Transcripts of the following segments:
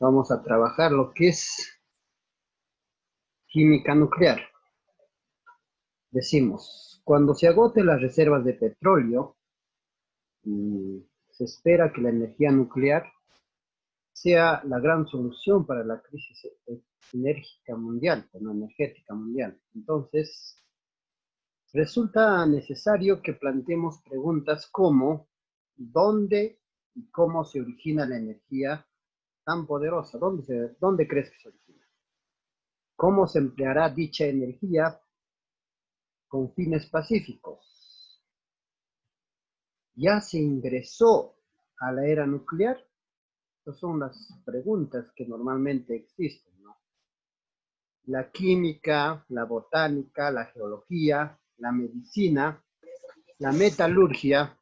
Vamos a trabajar lo que es química nuclear. Decimos, cuando se agoten las reservas de petróleo, se espera que la energía nuclear sea la gran solución para la crisis energética mundial. Entonces, resulta necesario que planteemos preguntas como ¿dónde y cómo se origina la energía tan poderosa? ¿Dónde crees que se origina? ¿Cómo se empleará dicha energía con fines pacíficos? ¿Ya se ingresó a la era nuclear? Estas son las preguntas que normalmente existen, ¿no? La química, la botánica, la geología, la medicina, la metalurgia,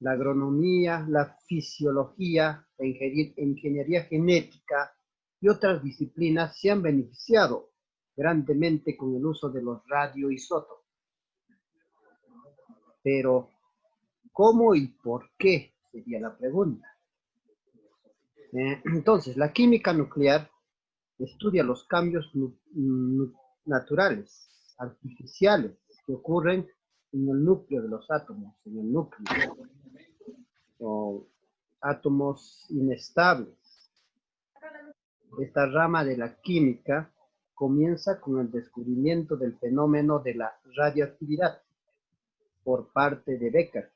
la agronomía, la fisiología, la ingeniería genética y otras disciplinas se han beneficiado grandemente con el uso de los radioisótopos. Pero, ¿cómo y por qué? Sería la pregunta. Entonces, la química nuclear estudia los cambios naturales, artificiales, que ocurren en el núcleo de los átomos, en el núcleo, o átomos inestables. Esta rama de la química comienza con el descubrimiento del fenómeno de la radioactividad por parte de Becquerel.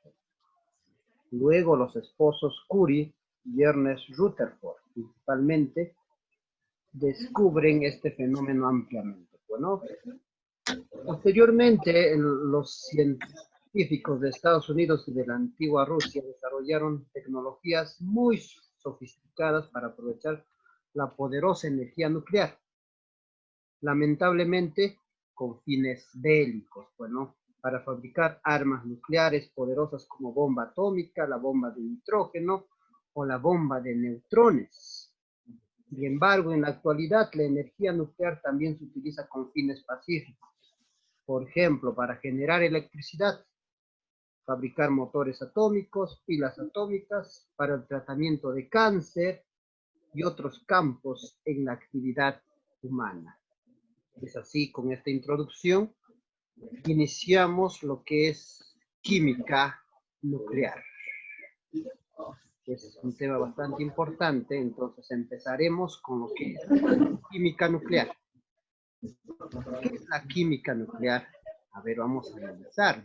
Luego los esposos Curie y Ernest Rutherford, principalmente, descubren este fenómeno ampliamente. Bueno, posteriormente, los científicos de Estados Unidos y de la antigua Rusia desarrollaron tecnologías muy sofisticadas para aprovechar la poderosa energía nuclear. Lamentablemente, con fines bélicos, bueno, para fabricar armas nucleares poderosas como bomba atómica, la bomba de nitrógeno o la bomba de neutrones. Sin embargo, en la actualidad, la energía nuclear también se utiliza con fines pacíficos. Por ejemplo, para generar electricidad, fabricar motores atómicos, pilas atómicas, para el tratamiento de cáncer y otros campos en la actividad humana. Es así, con esta introducción, iniciamos lo que es química nuclear. Es un tema bastante importante, entonces empezaremos con lo que es química nuclear. ¿Qué es la química nuclear? A ver, vamos a analizar.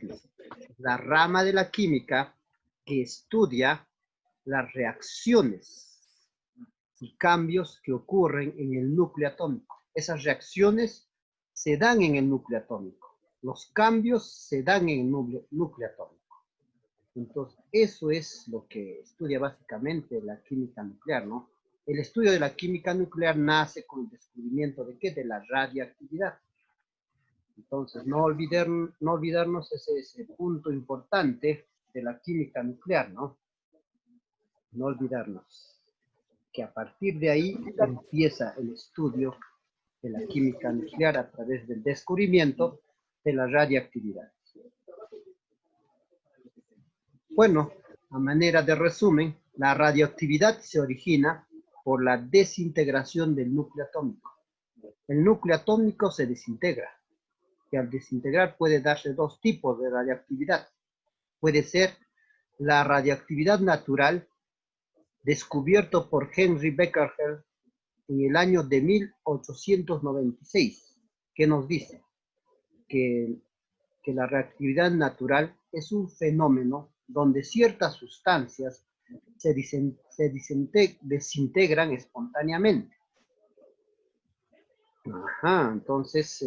La rama de la química que estudia las reacciones y cambios que ocurren en el núcleo atómico. Esas reacciones se dan en el núcleo atómico. Los cambios se dan en el núcleo atómico. Entonces, eso es lo que estudia básicamente la química nuclear, ¿no? El estudio de la química nuclear nace con el descubrimiento de ¿qué? De la radioactividad. Entonces, no olvidarnos ese punto importante de la química nuclear, ¿no? No olvidarnos que a partir de ahí empieza el estudio de la química nuclear a través del descubrimiento de la radioactividad. Bueno, a manera de resumen, la radioactividad se origina por la desintegración del núcleo atómico. El núcleo atómico se desintegra, y al desintegrar puede darse dos tipos de radioactividad. Puede ser la radioactividad natural, descubierto por Henry Becquerel en el año de 1896, que nos dice que la radioactividad natural es un fenómeno donde ciertas sustancias se desintegran espontáneamente. Entonces,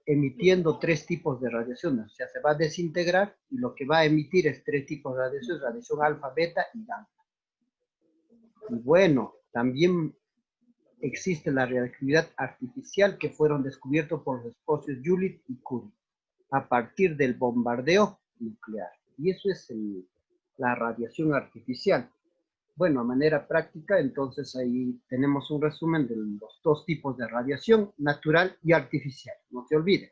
emitiendo tres tipos de radiaciones, o sea, se va a desintegrar y lo que va a emitir es tres tipos de radiación alfa, beta y gamma. Y bueno, también existe la radioactividad artificial que fueron descubiertos por los esposos Joule y Curie a partir del bombardeo nuclear. Y eso es la radiación artificial. Bueno, a manera práctica, entonces ahí tenemos un resumen de los dos tipos de radiación, natural y artificial. No se olviden.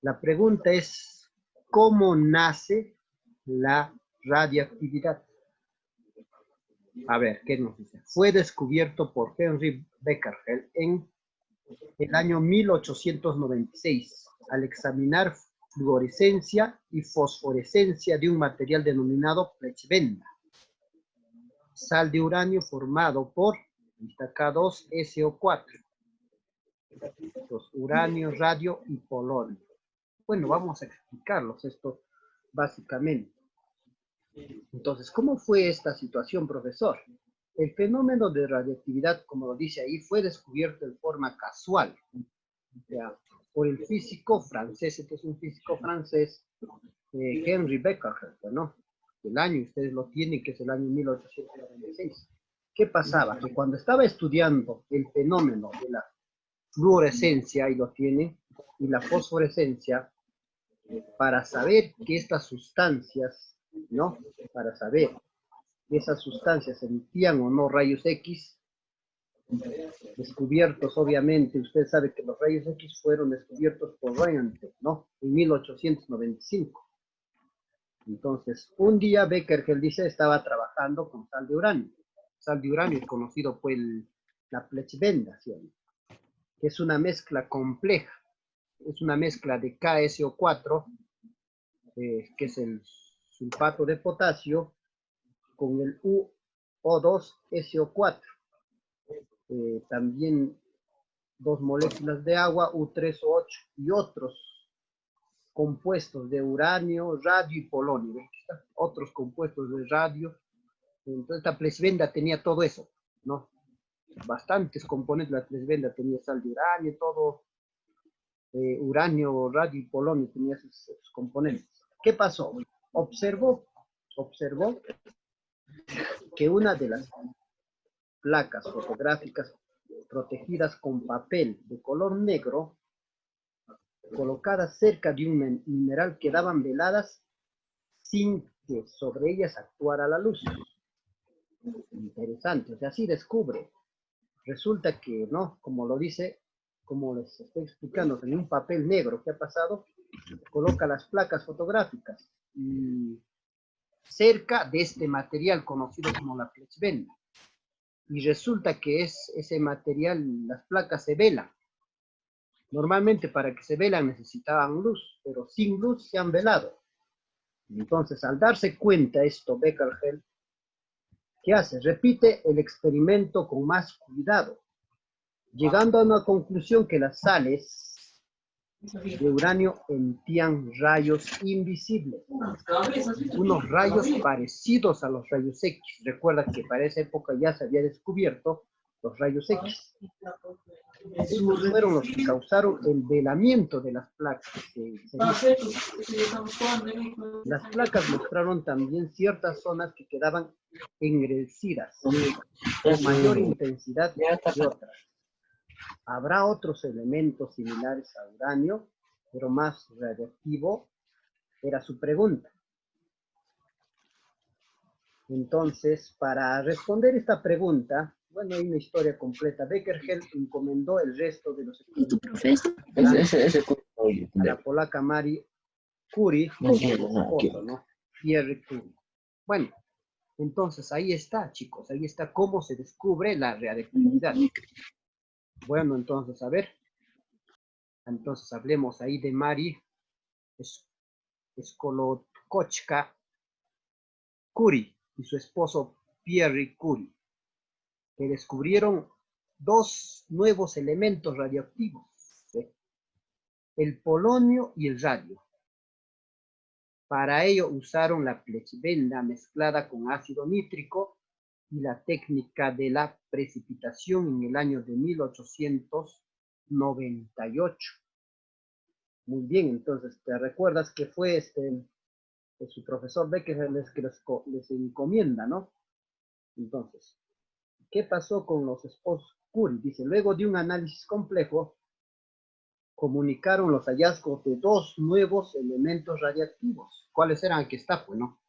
La pregunta es, ¿cómo nace la radioactividad? A ver, ¿qué nos dice? Fue descubierto por Henry Becquerel en el año 1896 al examinar fluorescencia y fosforescencia de un material denominado plechbenda, sal de uranio formado por K2SO4, uranio, radio y polonio. Bueno, vamos a explicarlos esto básicamente. Entonces, ¿cómo fue esta situación, profesor? El fenómeno de radioactividad, como lo dice ahí, fue descubierto en forma casual, ya, por el físico francés. Este es un físico francés, Henry Becquerel, ¿no? El año, ustedes lo tienen, que es el año 1896. ¿Qué pasaba? Que cuando estaba estudiando el fenómeno de la fluorescencia, y lo tiene, y la fosforescencia, para saber que estas sustancias, ¿no? Para saber que esas sustancias emitían o no rayos X, descubiertos obviamente, usted sabe que los rayos X fueron descubiertos por Röntgen, ¿no? En 1895. Entonces, un día Becquerel dice, estaba trabajando con sal de uranio. Sal de uranio es conocido por la plechbenda, ¿sí? Que es una mezcla compleja. Es una mezcla de KSO4, que es el sulfato de potasio, con el UO2SO4. También dos moléculas de agua, U3O8, y otros compuestos de uranio, radio y polonio. Otros compuestos de radio. Entonces, esta plechbenda tenía todo eso, ¿no? Bastantes componentes. La plechbenda tenía sal de uranio, todo. Uranio, radio y polonio tenía esos componentes. ¿Qué pasó? Observó que una de las placas fotográficas protegidas con papel de color negro, colocadas cerca de un mineral, quedaban veladas sin que sobre ellas actuara la luz. Interesante, o sea, así descubre. Resulta que, ¿no? Como lo dice, como les estoy explicando, en un papel negro, ¿qué ha pasado? Coloca las placas fotográficas cerca de este material conocido como la plechbenda. Y resulta que ese material, las placas se velan. Normalmente para que se velan necesitaban luz, pero sin luz se han velado. Entonces, al darse cuenta esto, Becquerel, ¿qué hace? Repite el experimento con más cuidado, llegando a una conclusión que las sales de uranio emitían rayos invisibles, unos rayos parecidos a los rayos X. Recuerda que para esa época ya se había descubierto los rayos X. Estos fueron los que causaron el velamiento de las placas. Las placas mostraron también ciertas zonas que quedaban engrecidas, con mayor intensidad que otras. ¿Habrá otros elementos similares a uranio, pero más radiactivo? Era su pregunta. Entonces, para responder esta pregunta, bueno, hay una historia completa. Becquerel encomendó el resto de los experimentos a la polaca Marie Curie, ¿no? Pierre Curie. Bueno, entonces ahí está, chicos, ahí está cómo se descubre la radiactividad. Bueno, entonces, a ver. Entonces, hablemos ahí de Marie Skłodowska Curie y su esposo Pierre Curie, que descubrieron dos nuevos elementos radioactivos, ¿sí? El polonio y el radio. Para ello usaron la plechbenda mezclada con ácido nítrico y la técnica de la precipitación en el año de 1898. Muy bien, entonces, ¿te recuerdas que fue su profesor Becquerel que les encomienda, ¿no? Entonces, ¿qué pasó con los esposos Curie? Dice, luego de un análisis complejo, comunicaron los hallazgos de dos nuevos elementos radiactivos. ¿Cuáles eran? Aquí está, pues, ¿no?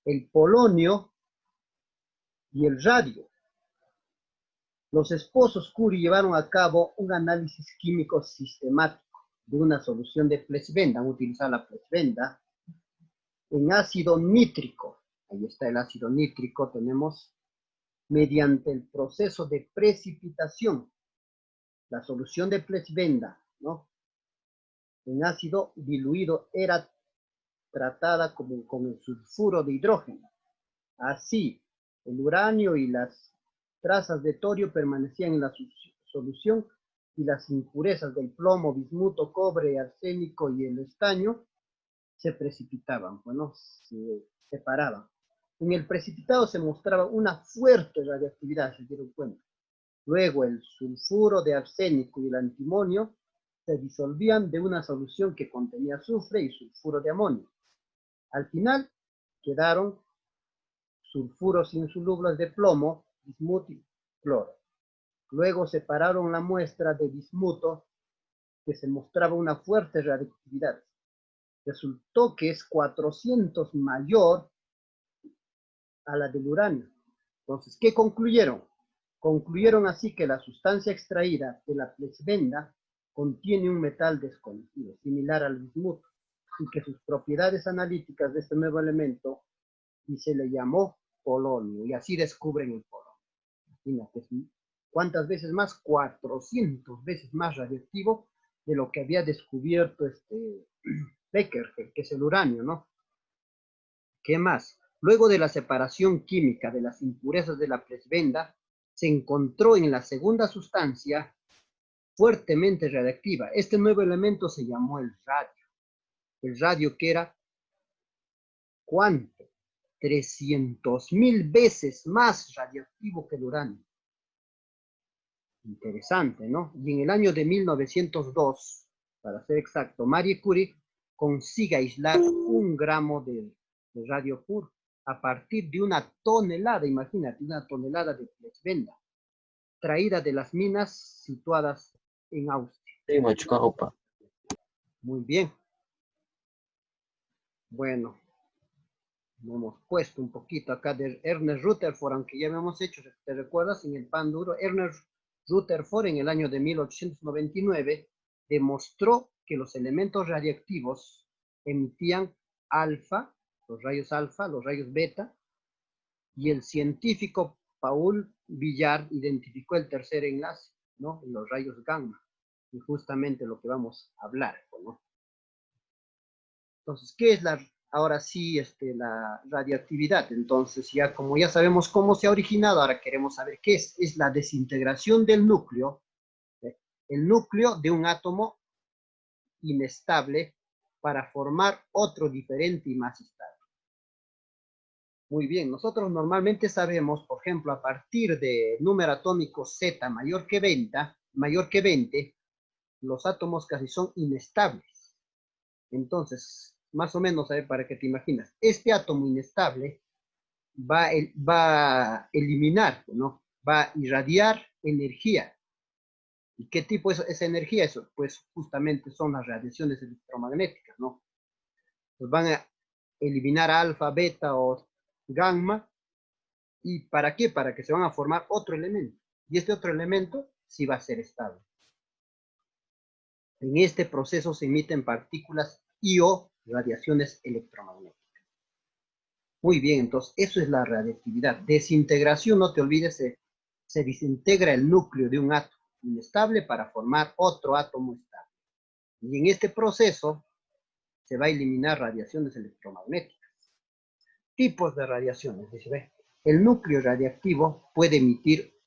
El polonio y el radio. Los esposos Curie llevaron a cabo un análisis químico sistemático de una solución de plechbenda, han utilizado la plechbenda, en ácido nítrico. Ahí está el ácido nítrico, tenemos mediante el proceso de precipitación. La solución de Plettvenda, ¿no?, en ácido diluido era tratada como con el sulfuro de hidrógeno. Así, el uranio y las trazas de torio permanecían en la solución y las impurezas del plomo, bismuto, cobre, arsénico y el estaño se precipitaban, bueno, se separaban. En el precipitado se mostraba una fuerte radiactividad, se dieron cuenta. Luego el sulfuro de arsénico y el antimonio se disolvían de una solución que contenía azufre y sulfuro de amonio. Al final quedaron sulfuros insolubles de plomo, bismuto y cloro. Luego separaron la muestra de bismuto, que se mostraba una fuerte radiactividad. Resultó que es 400 mayor a la del uranio. Entonces, ¿qué concluyeron? Concluyeron así que la sustancia extraída de la Plettvenda contiene un metal desconocido, similar al bismuto, y que sus propiedades analíticas de este nuevo elemento y se le llamó polonio, y así descubren el polonio. Imagínate, ¿cuántas veces más? 400 veces más radiactivo de lo que había descubierto Becker, que es el uranio, ¿no? ¿Qué más? Luego de la separación química de las impurezas de la Plettvenda, se encontró en la segunda sustancia fuertemente radiactiva. Este nuevo elemento se llamó el radio. El radio, que era, ¿cuánto? 300.000 veces más radiactivo que el uranio. Interesante, ¿no? Y en el año de 1902, para ser exacto, Marie Curie consigue aislar 1 gramo de radio puro a partir de una tonelada, imagínate, una tonelada de Plettvenda, traída de las minas situadas en Austria. Sí, Machuca. Muy bien. Bueno, hemos puesto un poquito acá de Ernest Rutherford, aunque ya habíamos hecho, ¿te recuerdas? En el pan duro, Ernest Rutherford en el año de 1899 demostró que los elementos radiactivos emitían alfa, los rayos alfa, los rayos beta, y el científico Paul Villard identificó el tercer enlace, ¿no?, los rayos gamma, y justamente lo que vamos a hablar, ¿no? Entonces, ¿qué es ahora sí la radioactividad? Entonces, ya como ya sabemos cómo se ha originado, ahora queremos saber qué es. Es la desintegración del núcleo, el núcleo de un átomo inestable para formar otro diferente y más estable. Muy bien, nosotros normalmente sabemos, por ejemplo, a partir de número atómico Z mayor que 20, los átomos casi son inestables. Entonces, más o menos, para que te imaginas, este átomo inestable va a eliminar, ¿no?, va a irradiar energía. ¿Y qué tipo es esa energía? Eso, pues justamente son las radiaciones electromagnéticas, ¿no? Pues van a eliminar alfa, beta o gamma. ¿Y para qué? Para que se van a formar otro elemento. Y este otro elemento sí va a ser estable. En este proceso se emiten partículas y o radiaciones electromagnéticas. Muy bien, entonces eso es la radiactividad. Desintegración, no te olvides, se desintegra el núcleo de un átomo inestable para formar otro átomo estable. Y en este proceso se va a eliminar radiaciones electromagnéticas. Tipos de radiaciones, dice, ve. El núcleo radiactivo puede emitir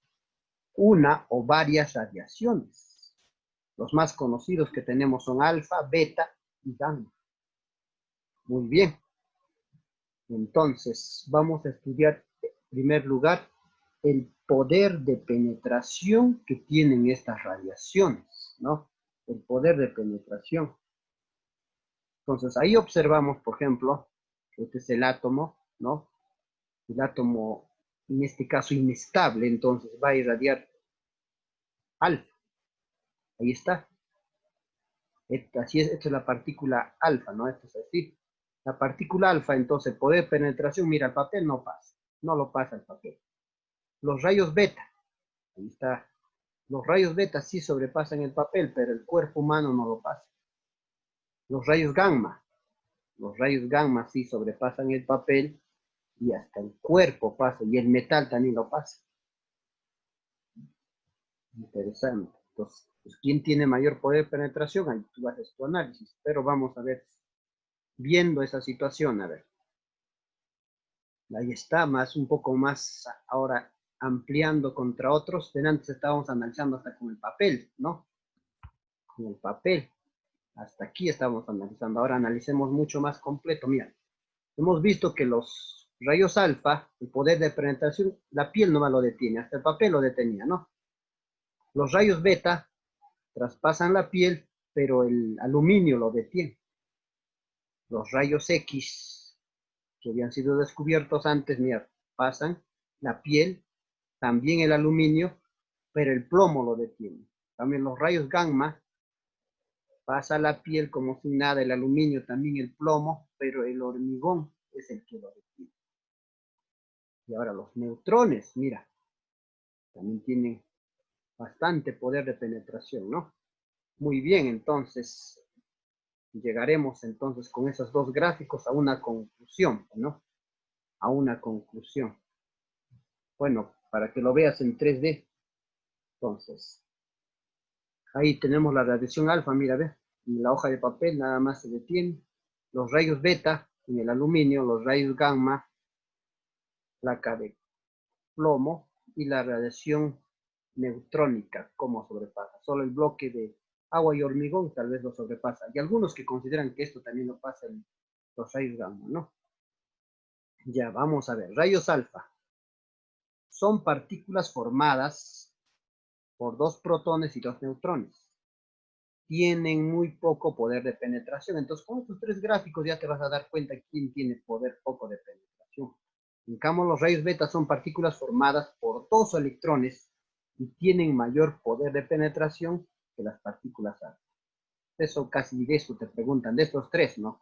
una o varias radiaciones. Los más conocidos que tenemos son alfa, beta y gamma. Muy bien. Entonces, vamos a estudiar en primer lugar el poder de penetración que tienen estas radiaciones, ¿no? El poder de penetración. Entonces, ahí observamos, por ejemplo, este es el átomo, ¿no? El átomo, en este caso, inestable, entonces va a irradiar alfa. Ahí está. Así es, esta es la partícula alfa, ¿no? Esto es así. La partícula alfa, entonces, poder de penetración, mira, el papel no pasa. No lo pasa el papel. Los rayos beta, ahí está. Los rayos beta sí sobrepasan el papel, pero el cuerpo humano no lo pasa. Los rayos gamma sí sobrepasan el papel y hasta el cuerpo pasa, y el metal también lo pasa. Interesante. Entonces, pues, ¿quién tiene mayor poder de penetración? Ahí tú haces tu análisis. Pero vamos a ver, viendo esa situación, a ver. Ahí está, un poco más ahora ampliando contra otros. De antes estábamos analizando hasta con el papel, ¿no? Con el papel. Hasta aquí estamos analizando. Ahora analicemos mucho más completo. Mira, hemos visto que los rayos alfa, el poder de penetración, la piel no me lo detiene, hasta el papel lo detenía, ¿no? Los rayos beta traspasan la piel, pero el aluminio lo detiene. Los rayos X, que habían sido descubiertos antes, mira, pasan la piel, también el aluminio, pero el plomo lo detiene. También los rayos gamma, pasa la piel como si nada, el aluminio, también el plomo, pero el hormigón es el que lo detiene. Y ahora los neutrones, mira, también tienen bastante poder de penetración, ¿no? Muy bien, entonces, llegaremos entonces con esos dos gráficos a una conclusión, ¿no? A una conclusión. Bueno, para que lo veas en 3D. Entonces, ahí tenemos la radiación alfa, mira, ve, en la hoja de papel nada más se detiene. Los rayos beta en el aluminio, los rayos gamma, placa de plomo y la radiación neutrónica, cómo sobrepasa. Solo el bloque de agua y hormigón tal vez lo sobrepasa. Y algunos que consideran que esto también lo pasa en los rayos gamma, ¿no? Ya, vamos a ver. Rayos alfa son partículas formadas por dos protones y dos neutrones. Tienen muy poco poder de penetración. Entonces, con estos tres gráficos ya te vas a dar cuenta quién tiene poder poco de penetración. En cambio, los rayos beta son partículas formadas por dos electrones y tienen mayor poder de penetración que las partículas alfa. Eso casi de eso te preguntan, de estos tres, ¿no?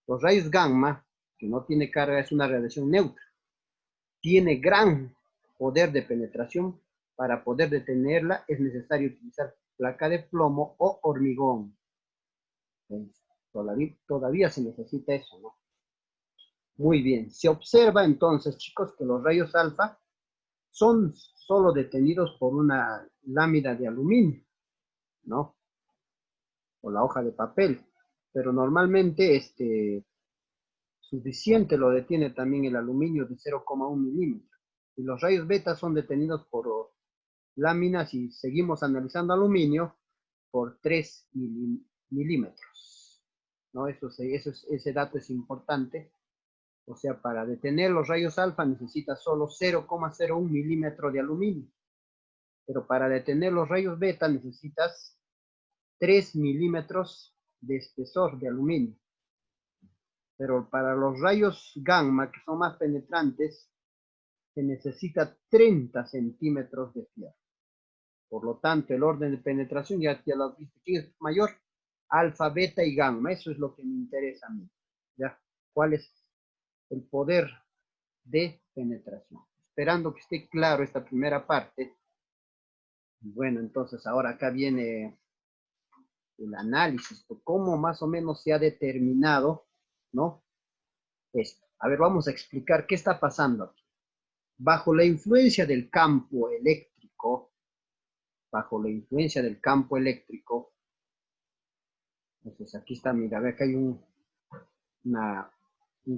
Los rayos gamma, que no tiene carga, es una radiación neutra. Tiene gran poder de penetración. Para poder detenerla es necesario utilizar placa de plomo o hormigón. Todavía se necesita eso, ¿no? Muy bien. Se observa entonces, chicos, que los rayos alfa son solo detenidos por una lámina de aluminio, ¿no? O la hoja de papel. Pero normalmente suficiente lo detiene también el aluminio de 0,1 milímetro. Y los rayos beta son detenidos por láminas y seguimos analizando aluminio por 3 milímetros. ¿No? Ese dato es importante. O sea, para detener los rayos alfa necesitas solo 0,01 milímetro de aluminio. Pero para detener los rayos beta necesitas 3 milímetros de espesor de aluminio. Pero para los rayos gamma, que son más penetrantes, se necesita 30 centímetros de fierro. Por lo tanto, el orden de penetración ya lo viste. ¿Quién es mayor? Alfa, beta y gamma. Eso es lo que me interesa a mí. ¿Ya? ¿Cuál es el poder de penetración? Esperando que esté claro esta primera parte. Bueno, entonces ahora acá viene el análisis de cómo más o menos se ha determinado, ¿no? Esto. A ver, vamos a explicar qué está pasando aquí. Bajo la influencia del campo eléctrico, entonces aquí está, mira, ve que hay un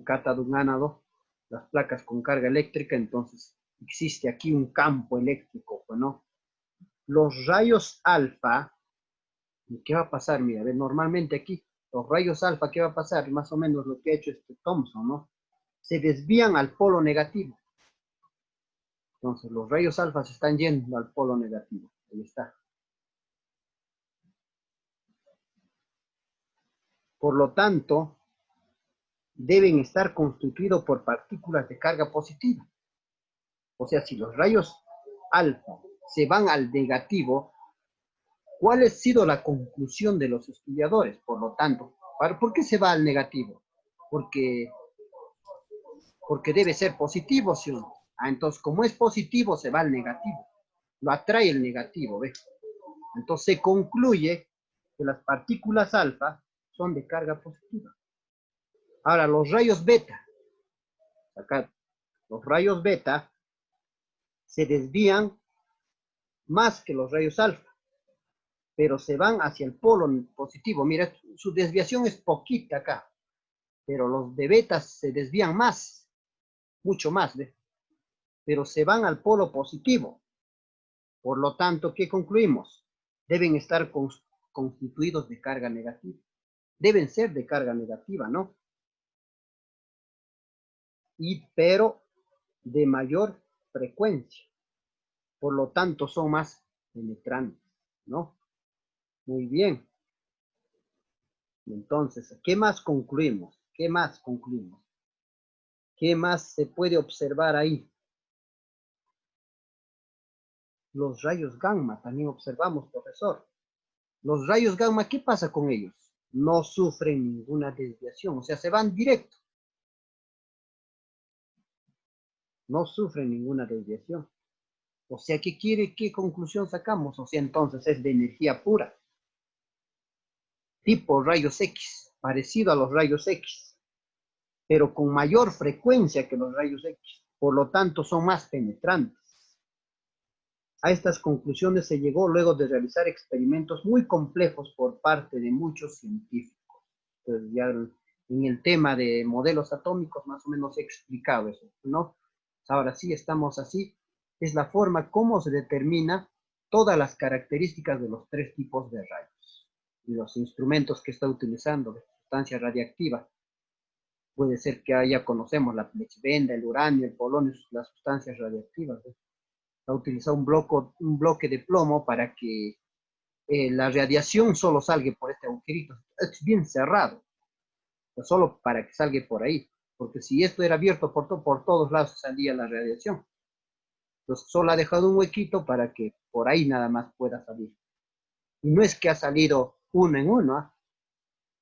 cátodo, un ánodo, las placas con carga eléctrica, entonces existe aquí un campo eléctrico, ¿no? Los rayos alfa, ¿qué va a pasar? Mira, ve, normalmente aquí, los rayos alfa, ¿qué va a pasar? Más o menos lo que ha hecho Thomson, ¿no? Se desvían al polo negativo. Entonces, los rayos alfa se están yendo al polo negativo. Ahí está. Por lo tanto, deben estar constituidos por partículas de carga positiva. O sea, si los rayos alfa se van al negativo, ¿cuál ha sido la conclusión de los estudiadores? Por lo tanto, ¿por qué se va al negativo? Porque debe ser positivo, ¿sí o no? Entonces, como es positivo, se va al negativo. Lo atrae el negativo, ¿ves? Entonces se concluye que las partículas alfa son de carga positiva. Ahora, los rayos beta, acá, los rayos beta se desvían más que los rayos alfa, pero se van hacia el polo positivo. Mira, su desviación es poquita acá, pero los de beta se desvían más, mucho más, ¿ve? Pero se van al polo positivo. Por lo tanto, ¿qué concluimos? Deben estar constituidos de carga negativa. Deben ser de carga negativa, ¿no? Pero de mayor frecuencia. Por lo tanto, son más penetrantes, ¿no? Muy bien. Entonces, ¿qué más concluimos? ¿Qué más concluimos? ¿Qué más se puede observar ahí? Los rayos gamma también observamos, profesor. Los rayos gamma, ¿qué pasa con ellos? No sufren ninguna desviación, o sea, se van directo. No sufren ninguna desviación. O sea, ¿qué conclusión sacamos? O sea, entonces es de energía pura. Tipo rayos X, parecido a los rayos X, pero con mayor frecuencia que los rayos X. Por lo tanto, son más penetrantes. A estas conclusiones se llegó luego de realizar experimentos muy complejos por parte de muchos científicos. Entonces, ya en el tema de modelos atómicos más o menos he explicado eso, ¿no? Ahora sí, estamos así. Es la forma como se determina todas las características de los tres tipos de rayos y los instrumentos que está utilizando de sustancia radiactiva. Puede ser que ya conocemos la plechibenda, el uranio, el polonio, las sustancias radiactivas, ¿no? Ha utilizado un bloque de plomo para que la radiación solo salga por este agujerito. Es bien cerrado, solo para que salga por ahí. Porque si esto era abierto por todos lados salía la radiación. Entonces solo ha dejado un huequito para que por ahí nada más pueda salir. Y no es que ha salido uno en uno. ¿Eh?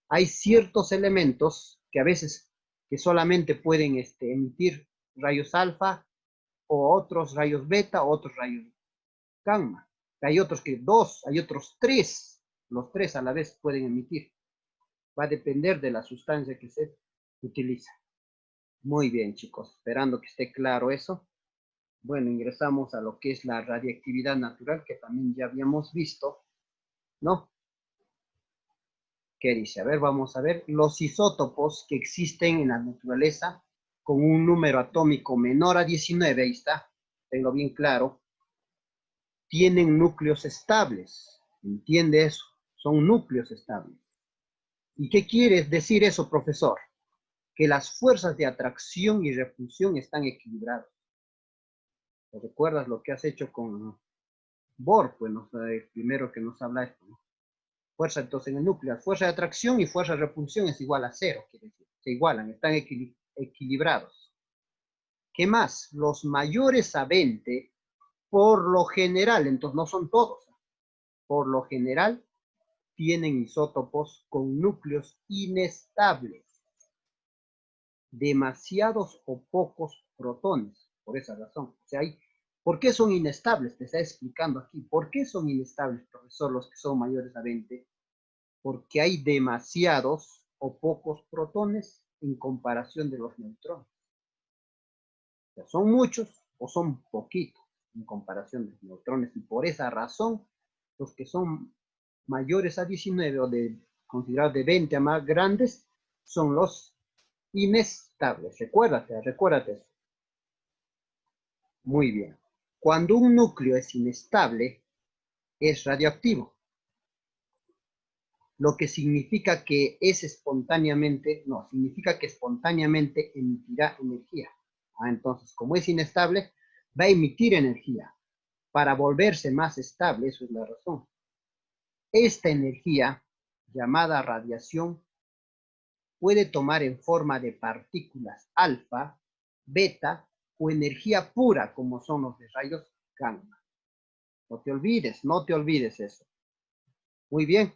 Hay ciertos elementos que a veces que solamente pueden emitir rayos alfa o otros rayos beta, otros rayos gamma. Hay otros que dos, hay otros tres. Los tres a la vez pueden emitir. Va a depender de la sustancia que se utiliza. Muy bien, chicos. Esperando que esté claro eso. Bueno, ingresamos a lo que es la radiactividad natural, que también ya habíamos visto, ¿no? ¿Qué dice? A ver, vamos a ver. Los isótopos que existen en la naturaleza con un número atómico menor a 19, ahí está, tengo bien claro, tienen núcleos estables. ¿Entiende eso? Son núcleos estables. ¿Y qué quiere decir eso, profesor? Que las fuerzas de atracción y repulsión están equilibradas. ¿Te recuerdas lo que has hecho con Bohr? Pues el primero que nos habla esto, ¿no? Fuerza, entonces en el núcleo, fuerza de atracción y fuerza de repulsión es igual a cero, quiere decir. Se igualan, están equilibrados. ¿Qué más? Los mayores a 20, por lo general, entonces no son todos, por lo general, tienen isótopos con núcleos inestables, demasiados o pocos protones, por esa razón. O sea, ¿por qué son inestables? Te está explicando aquí. ¿Por qué son inestables, profesor, los que son mayores a 20? Porque hay demasiados o pocos protones en comparación de los neutrones. O sea, son muchos o son poquitos en comparación de los neutrones. Y por esa razón, los que son mayores a 19 o considerados de 20 a más grandes son los inestables. Recuérdate eso. Muy bien. Cuando un núcleo es inestable, es radioactivo. Lo que significa que significa que espontáneamente emitirá energía. Entonces, como es inestable, va a emitir energía para volverse más estable, eso es la razón. Esta energía, llamada radiación, puede tomar en forma de partículas alfa, beta o energía pura, como son los de rayos gamma. No te olvides eso. Muy bien.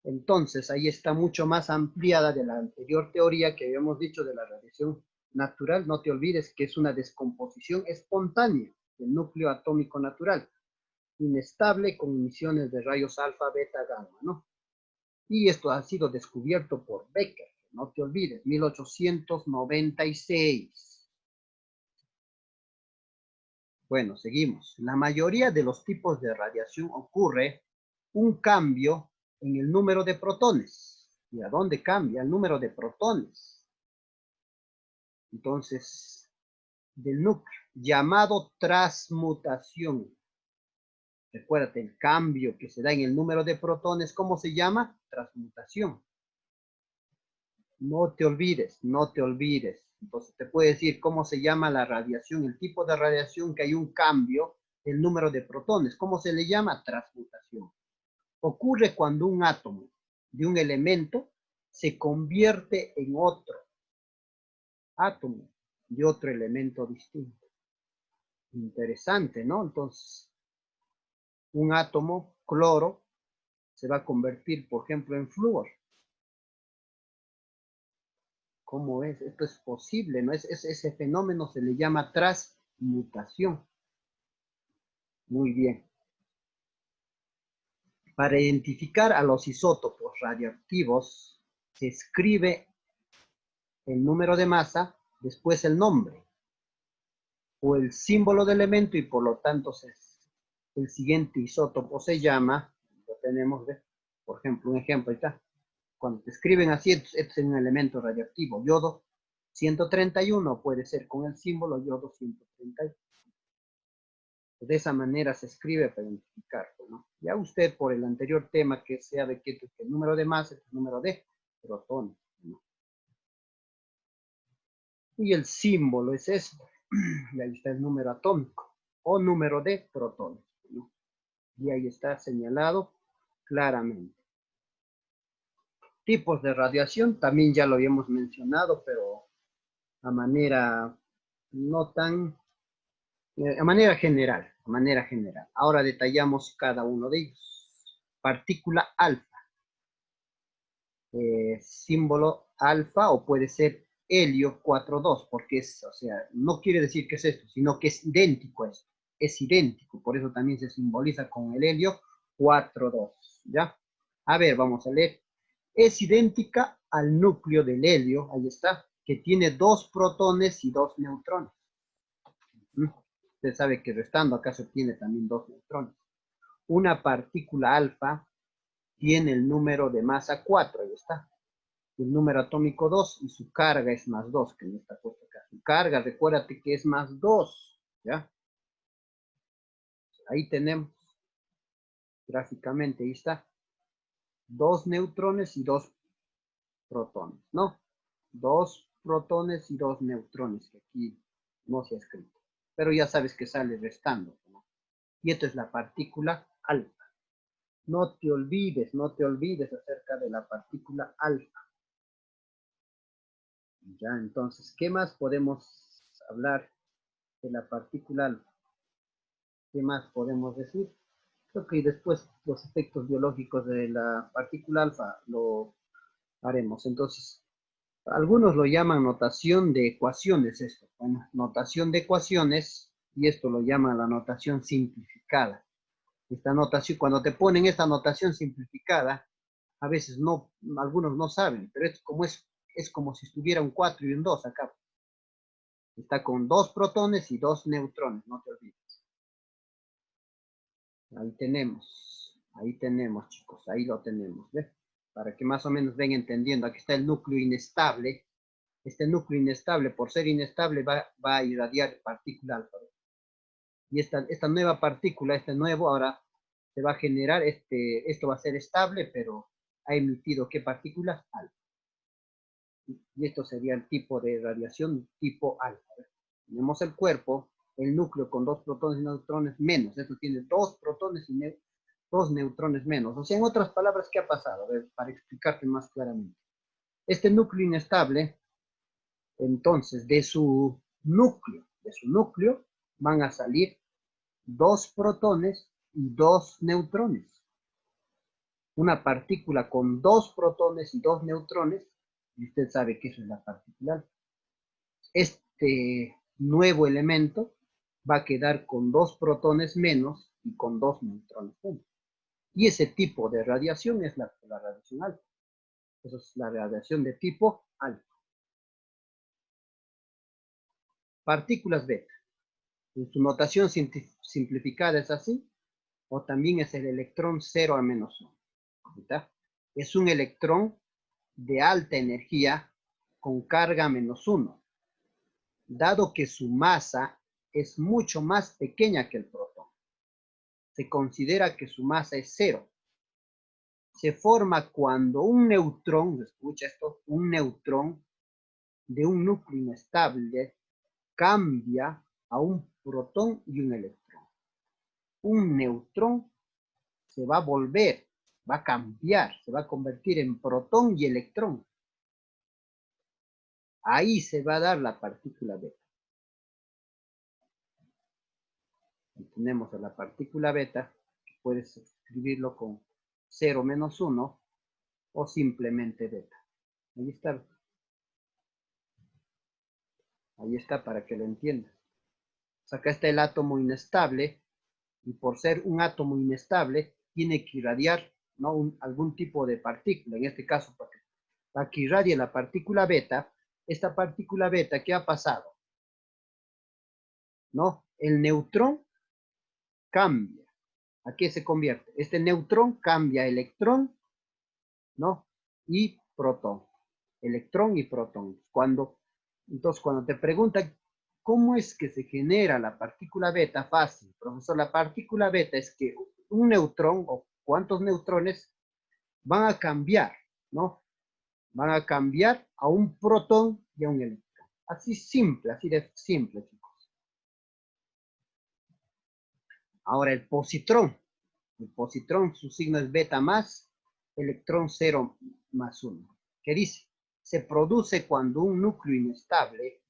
Entonces, ahí está mucho más ampliada de la anterior teoría que habíamos dicho de la radiación natural. No te olvides que es una descomposición espontánea del núcleo atómico natural, inestable con emisiones de rayos alfa, beta, gamma, ¿no? Y esto ha sido descubierto por Becker, no te olvides, 1896. Bueno, seguimos. La mayoría de los tipos de radiación ocurre un cambio en el número de protones. ¿Y a dónde cambia? El número de protones. Entonces, del núcleo, llamado transmutación. Recuérdate, el cambio que se da en el número de protones, ¿cómo se llama? Transmutación. No te olvides, no te olvides. Entonces te puedo decir cómo se llama la radiación, el tipo de radiación que hay un cambio del número de protones. ¿Cómo se le llama? Transmutación. Ocurre cuando un átomo de un elemento se convierte en otro átomo de otro elemento distinto. Interesante, ¿no? Entonces, un átomo, cloro, se va a convertir, por ejemplo, en flúor. ¿Cómo es? Esto es posible, ¿no? Ese fenómeno se le llama transmutación. Muy bien. Para identificar a los isótopos radioactivos, se escribe el número de masa, después el nombre, o el símbolo del elemento, y por lo tanto el siguiente isótopo se llama, lo tenemos, por ejemplo, un ejemplo, ahí está. Cuando te escriben así, este es un elemento radioactivo, yodo 131, puede ser con el símbolo yodo 131. De esa manera se escribe para identificarlo, ¿no? Ya usted, por el anterior tema, que sea de que el número de masa es el número de protones, ¿no? Y el símbolo es este. Y ahí está el número atómico o número de protones, ¿no? Y ahí está señalado claramente. Tipos de radiación, también ya lo habíamos mencionado, pero a manera no tan, a manera general, a manera general. Ahora detallamos cada uno de ellos. Partícula alfa, símbolo alfa, o puede ser helio 4,2, porque es, o sea, no quiere decir que es esto, sino que es idéntico a esto. Es idéntico, por eso también se simboliza con el helio 4,2, ¿ya? A ver, vamos a leer. Es idéntica al núcleo del helio, ahí está, que tiene 2 protones y 2 neutrones. Usted sabe que restando acá se obtiene también 2 neutrones. Una partícula alfa tiene el número de masa 4, ahí está. El número atómico 2 y su carga es más 2, que no está puesto acá. Su carga, recuérdate que es más 2, ¿ya? Ahí tenemos, gráficamente, ahí está. 2 neutrones y 2 protones, ¿no? 2 protones y 2 neutrones, que aquí no se ha escrito. Pero ya sabes que sale restando, ¿no? Y esta es la partícula alfa. No te olvides acerca de la partícula alfa. Ya, entonces, ¿qué más podemos hablar de la partícula alfa? ¿Qué más podemos decir? Creo que después los efectos biológicos de la partícula alfa lo haremos. Entonces, algunos lo llaman notación de ecuaciones esto. Bueno, notación de ecuaciones, y esto lo llaman la notación simplificada. Esta notación, cuando te ponen esta notación simplificada, a veces no, algunos no saben, pero es como si estuviera un 4 y un 2 acá. Está con 2 protones y 2 neutrones, no te olvides. Ahí tenemos, chicos, ahí lo tenemos, ¿ves? Para que más o menos vengan entendiendo, aquí está el núcleo inestable. Este núcleo inestable, por ser inestable, va a irradiar partícula alfa. Y esta nueva partícula, este nuevo, ahora se va a generar, esto va a ser estable, pero ha emitido, ¿qué partículas? Alfa. Y esto sería el tipo de radiación tipo alfa. Tenemos el cuerpo, el núcleo con 2 protones y neutrones menos. Esto tiene 2 protones y 2 neutrones menos. O sea, en otras palabras, ¿qué ha pasado? A ver, para explicarte más claramente. Este núcleo inestable, entonces, de su núcleo, van a salir 2 protones y 2 neutrones. Una partícula con 2 protones y 2 neutrones, y usted sabe que eso es la partícula. Este nuevo elemento va a quedar con 2 protones menos y con 2 neutrones menos. Y ese tipo de radiación es la radiación alfa. Eso es la radiación de tipo alfa. Partículas beta. En su notación simplificada es así, o también es el electrón 0 a menos 1. ¿Está? Es un electrón de alta energía con carga menos 1, dado que su masa es mucho más pequeña que el protón. Se considera que su masa es 0. Se forma cuando un neutrón, escucha esto, un neutrón de un núcleo inestable cambia a un protón y un electrón. Un neutrón se va a volver, va a cambiar, se va a convertir en protón y electrón. Ahí se va a dar la partícula beta. Y tenemos a la partícula beta, que puedes escribirlo con 0 menos 1 o simplemente beta. Ahí está. Ahí está para que lo entiendas. Acá está el átomo inestable y por ser un átomo inestable tiene que irradiar, ¿no? Algún tipo de partícula. En este caso, para que irradie la partícula beta, esta partícula beta, ¿qué ha pasado? ¿No? El neutrón cambia. ¿A qué se convierte? Este neutrón cambia a electrón, ¿no? Y protón. Electrón y protón. Entonces, cuando te preguntan cómo es que se genera la partícula beta, fácil, profesor, la partícula beta es que un neutrón o cuántos neutrones van a cambiar, ¿no? Van a cambiar a un protón y a un electrón. Así simple, así de simple, chicos. Ahora el positrón. El positrón, su signo es beta más, electrón 0 más 1. ¿Qué dice? Se produce cuando un núcleo inestable,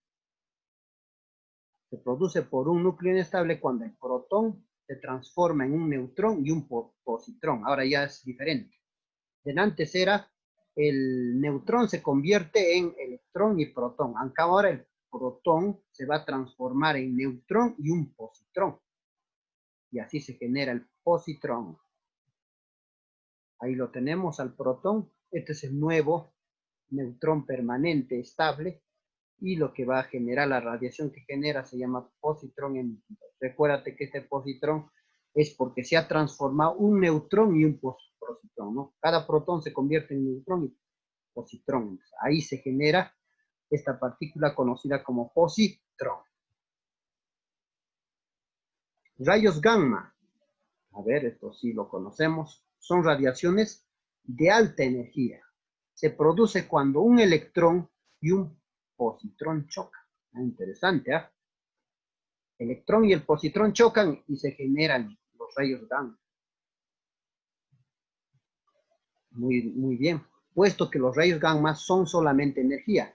se produce por un núcleo inestable cuando el protón se transforma en un neutrón y un positrón. Ahora ya es diferente. De antes era el neutrón se convierte en electrón y protón. Aunque ahora el protón se va a transformar en neutrón y un positrón. Y así se genera el positrón. Ahí lo tenemos al protón. Este es el nuevo neutrón permanente estable. Y lo que va a generar, la radiación que genera, se llama positrón emitido. Recuérdate que este positrón es porque se ha transformado un neutrón y un positrón, ¿no? Cada protón se convierte en neutrón y positrón. Ahí se genera esta partícula conocida como positrón. Rayos gamma. A ver, esto sí lo conocemos. Son radiaciones de alta energía. Se produce cuando un electrón y un positrón chocan. Interesante, ¿ah? El electrón y el positrón chocan y se generan los rayos gamma. Muy bien. Puesto que los rayos gamma son solamente energía,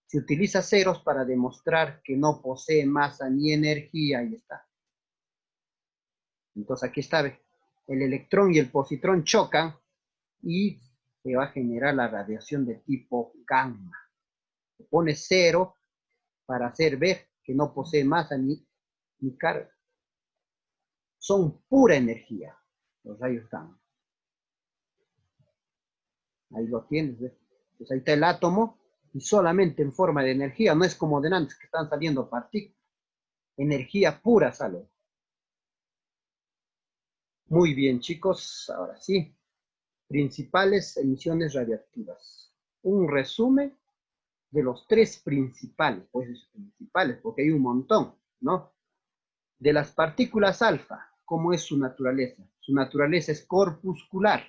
se utiliza ceros para demostrar que no posee masa ni energía. Ahí está. Entonces aquí está, el electrón y el positrón chocan y se va a generar la radiación de tipo gamma. Se pone 0 para hacer ver que no posee masa ni carga. Son pura energía los rayos gamma. Ahí lo tienes, ¿ves? Pues ahí está el átomo y solamente en forma de energía, no es como de antes que están saliendo partículas. Energía pura sale. Muy bien, chicos, ahora sí. Principales emisiones radiactivas. Un resumen de los tres principales, pues principales, porque hay un montón, ¿no? De las partículas alfa, ¿cómo es su naturaleza? Su naturaleza es corpuscular.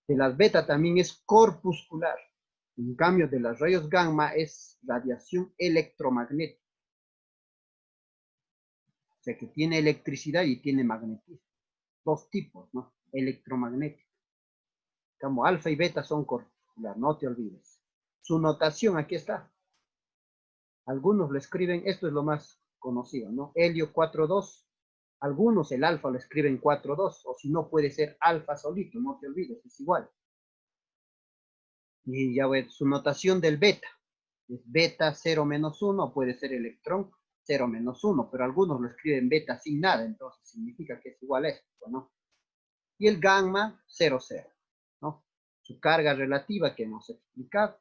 De las beta también es corpuscular. En cambio, de los rayos gamma es radiación electromagnética. O sea que tiene electricidad y tiene magnetismo. Dos tipos, ¿no? Electromagnético. Como alfa y beta son corpuscular, no te olvides. Su notación, aquí está. Algunos lo escriben, esto es lo más conocido, ¿no? Helio 4,2. Algunos el alfa lo escriben 4,2, o si no puede ser alfa solito, no te olvides, es igual. Y ya ves, su notación del beta. Es beta 0 menos 1, puede ser electrón 0 menos 1, pero algunos lo escriben beta sin nada, entonces significa que es igual a esto, ¿no? Y el gamma 0, 0, ¿no? Su carga relativa que hemos explicado,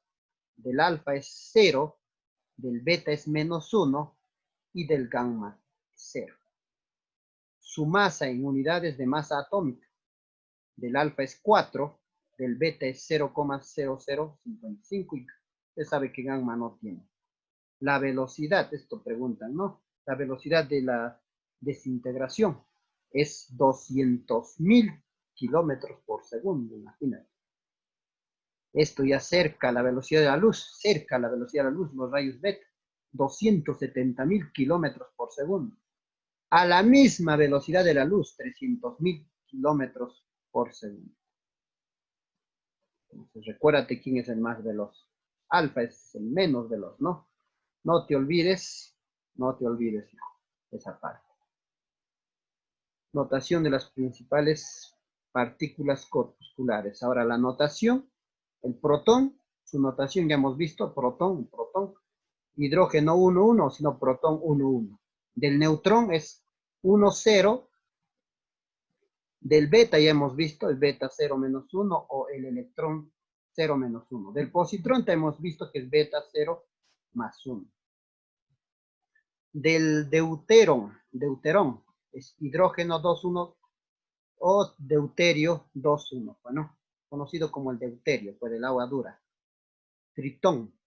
del alfa es 0, del beta es menos 1 y del gamma 0. su masa en unidades de masa atómica. Del alfa es 4, del beta es 0,0055 y usted sabe que gamma no tiene. La velocidad, esto preguntan, ¿no? La velocidad de la desintegración es 200.000 kilómetros por segundo, imagínate. Esto ya cerca la velocidad de la luz, cerca la velocidad de la luz, los rayos beta, 270.000 kilómetros por segundo. A la misma velocidad de la luz, 300.000 kilómetros por segundo. Entonces, recuérdate quién es el más veloz. Alfa es el menos veloz, ¿no? No te olvides, hijo, esa parte. Notación de las principales partículas corpusculares. Ahora la notación, el protón, su notación ya hemos visto, protón, hidrógeno 1, 1, sino protón 1, 1. Del neutrón es 1, 0. Del beta ya hemos visto, el beta 0 menos 1 o el electrón 0 menos 1. Del positrón ya hemos visto que es beta 0 más 1. Del deuterón es hidrógeno 2, 1 o deuterio 2, 1. Bueno, conocido como el deuterio, pues el agua dura. Tritón,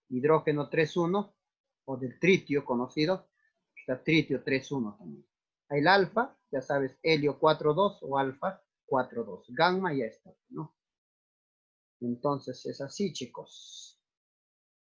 hidrógeno 3, 1 o del tritio conocido, está tritio 3, 1 también. El alfa, ya sabes, helio 4,2 o alfa 4,2. Gamma ya está, ¿no? Entonces es así, chicos.